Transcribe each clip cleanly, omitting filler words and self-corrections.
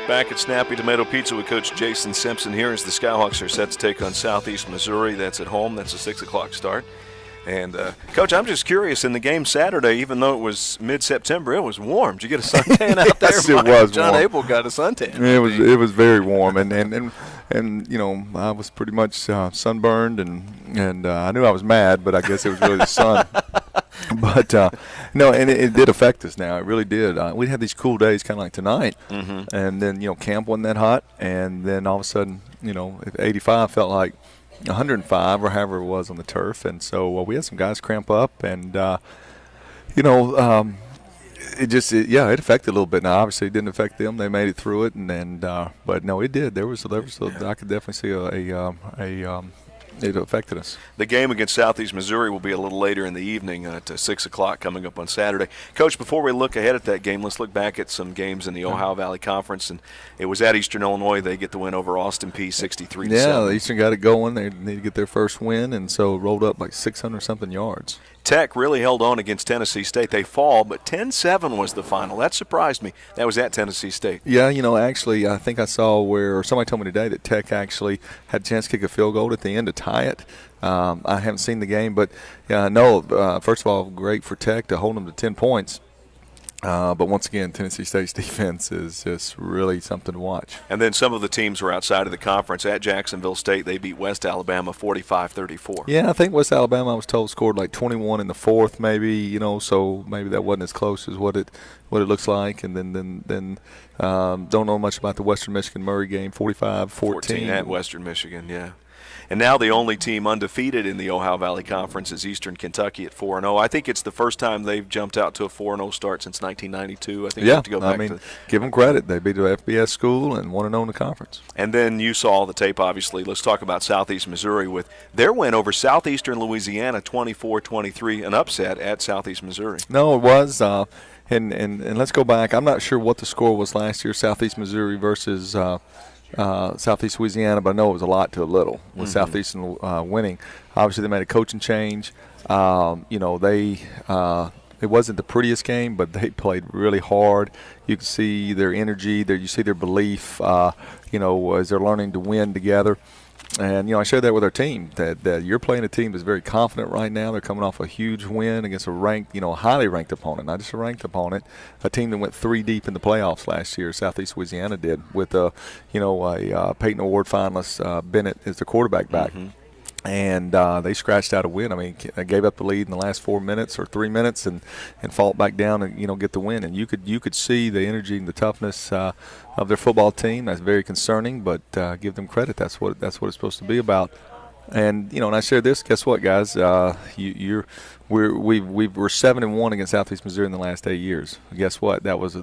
back at Snappy Tomato Pizza with Coach Jason Simpson here as the Skyhawks are set to take on Southeast Missouri. That's at home. That's a 6 o'clock start. And, Coach, I'm just curious, in the game Saturday, even though it was mid-September, it was warm. Did you get a suntan out there? Yes, it was John warm. Abel got a suntan. It was very warm, and you know, I was pretty much sunburned, and I knew I was mad, but I guess it was really the sun. But no, and it did affect us. Now it really did. We had these cool days, kind of like tonight, and then camp wasn't that hot, and then all of a sudden, 85 felt like 105 or however it was on the turf, and so we had some guys cramp up, and it affected a little bit. Now obviously it didn't affect them; they made it through it, but no, it did. I could definitely see it affected us. The game against Southeast Missouri will be a little later in the evening at 6 o'clock coming up on Saturday. Coach, before we look ahead at that game, let's look back at some games in the Ohio Valley Conference. And it was at Eastern Illinois. They get the win over Austin Peay 63-7. Yeah, Eastern got it going. They need to get their first win, and so rolled up like 600-something yards. Tech really held on against Tennessee State. They fall, but 10-7 was the final. That surprised me. That was at Tennessee State. Yeah, actually, I think I saw where somebody told me today that Tech actually had a chance to kick a field goal at the end to tie it. I haven't seen the game, but first of all, great for Tech to hold them to 10 points. But once again, Tennessee State's defense is just really something to watch. And then some of the teams were outside of the conference. At Jacksonville State, they beat West Alabama 45-34. Yeah, I think West Alabama, I was told, scored like 21 in the fourth, maybe. So maybe that wasn't as close as what it looks like. And then don't know much about the Western Michigan Murray game, 45-14 at Western Michigan. Yeah. And now the only team undefeated in the Ohio Valley Conference is Eastern Kentucky at 4-0. I think it's the first time they've jumped out to a 4-0 start since 1992. I think you have to go back give them credit. They beat an FBS school and 1-0 in the conference. And then you saw the tape, obviously. Let's talk about Southeast Missouri with their win over Southeastern Louisiana, 24-23, an upset at Southeast Missouri. No, it was. And let's go back. I'm not sure what the score was last year, Southeast Missouri versus Southeast Louisiana, but I know it was a lot to a little with Southeastern winning. Obviously, they made a coaching change. It wasn't the prettiest game, but they played really hard. You can see their energy, you see their belief, as they're learning to win together. And, I shared that with our team, that you're playing a team that's very confident right now. They're coming off a huge win against a ranked, highly ranked opponent, not just a ranked opponent, a team that went 3 deep in the playoffs last year, Southeast Louisiana did, with a Peyton Award finalist, Bennett, as the quarterback back. And they scratched out a win. I mean, they gave up the lead in the last 4 minutes or 3 minutes and fought back down and, get the win. And you could see the energy and the toughness of their football team. That's very concerning, but give them credit. That's what it's supposed to be about. And and I shared this. Guess what, guys? We're 7-1 against Southeast Missouri in the last 8 years. Guess what? That was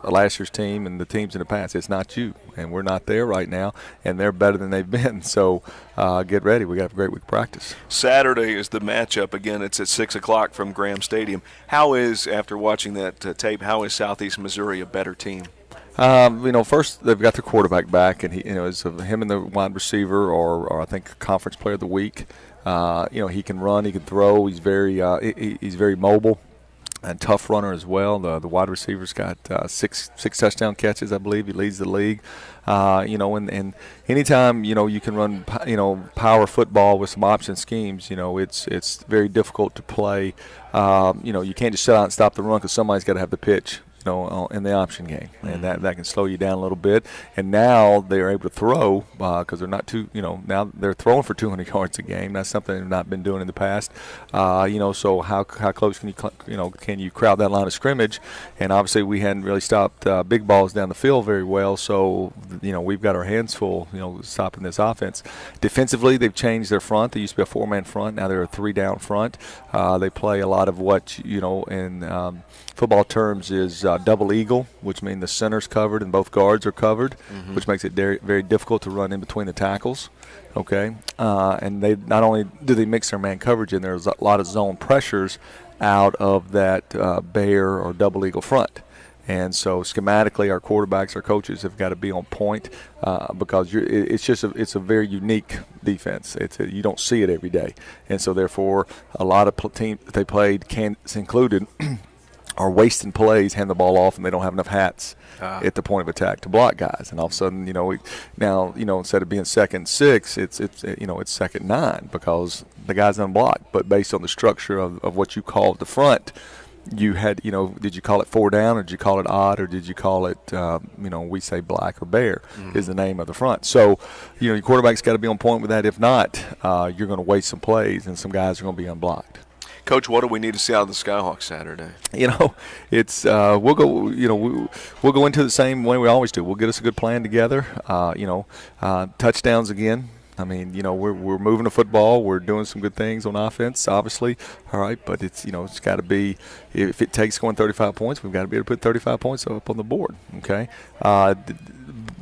last year's team and the teams in the past. It's not you, and we're not there right now, and they're better than they've been. So get ready. We got a great week of practice. Saturday is the matchup again. It's at 6 o'clock from Graham Stadium. After watching that tape, how is Southeast Missouri a better team? First they've got their quarterback back, and it's him and the wide receiver, or I think conference player of the week. He can run, he can throw. He's very mobile and tough runner as well. The wide receiver's got six touchdown catches, I believe. He leads the league. And anytime you can run power football with some option schemes, it's very difficult to play. You can't just shut out and stop the run because somebody's got to have the pitch. In the option game, and that can slow you down a little bit. And now they're able to throw because they're not now they're throwing for 200 yards a game. That's something they've not been doing in the past. So how close can you crowd that line of scrimmage? And obviously we hadn't really stopped big balls down the field very well. So we've got our hands full. Stopping this offense. Defensively, they've changed their front. They used to be a 4-man front. Now they're a 3-down front. They play a lot of what in football terms is double eagle, which means the center's covered and both guards are covered, which makes it very, very difficult to run in between the tackles. Okay, and they not only do they mix their man coverage in, there's a lot of zone pressures out of that bear or double eagle front. And so schematically, our quarterbacks, our coaches have got to be on point because it's a very unique defense. You don't see it every day, and so therefore a lot of teams that they played, Kansas included. are wasting plays, hand the ball off, and they don't have enough hats at the point of attack to block guys. And all of a sudden, instead of being 2nd and 6, it's 2nd and 9 because the guy's unblocked. But based on the structure of what you call the front, you had, did you call it 4 down, or did you call it odd, or did you call it, we say black or bear is the name of the front. So, your quarterback's got to be on point with that. If not, you're going to waste some plays, and some guys are going to be unblocked. Coach, what do we need to see out of the Skyhawks Saturday? It's we'll go into the same way we always do. We'll get us a good plan together. Touchdowns again. I mean, we're moving the football. We're doing some good things on offense, obviously. All right, but it's got to be, if it takes scoring 35 points, we've got to be able to put 35 points up on the board. Okay.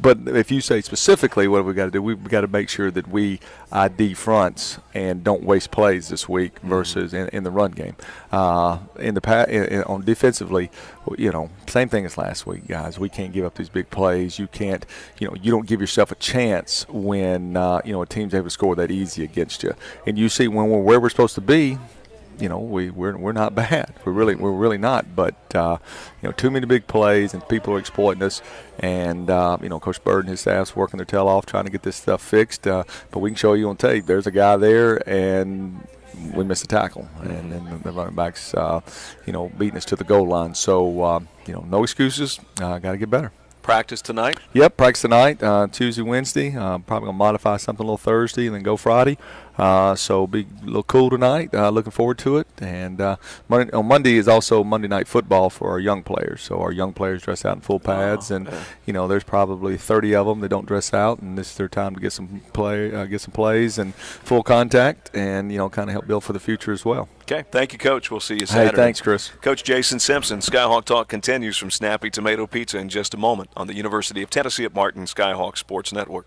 But if you say specifically what have we got to do, we've got to make sure that we ID fronts and don't waste plays this week versus in the run game. On defensively, same thing as last week, guys. We can't give up these big plays. You can't, you don't give yourself a chance when a team's able to score that easy against you. And you see when we're where we're supposed to be, we're not bad. We're really not. But too many big plays, and people are exploiting us. And Coach Bird and his staff's working their tail off trying to get this stuff fixed. But we can show you on tape. There's a guy there, and we missed a tackle, and then the running backs, beating us to the goal line. So no excuses. Got to get better. Practice tonight? Yep, practice tonight, Tuesday, Wednesday. Probably going to modify something a little Thursday and then go Friday. So be a little cool tonight. Looking forward to it. And on Monday is also Monday Night Football for our young players. So our young players dress out in full pads, there's probably 30 of them that don't dress out, and this is their time to get some plays and full contact, and kind of help build for the future as well. Okay, thank you, Coach. We'll see you Saturday. Hey, thanks, Chris. Coach Jason Simpson. Skyhawk Talk continues from Snappy Tomato Pizza in just a moment on the University of Tennessee at Martin Skyhawk Sports Network.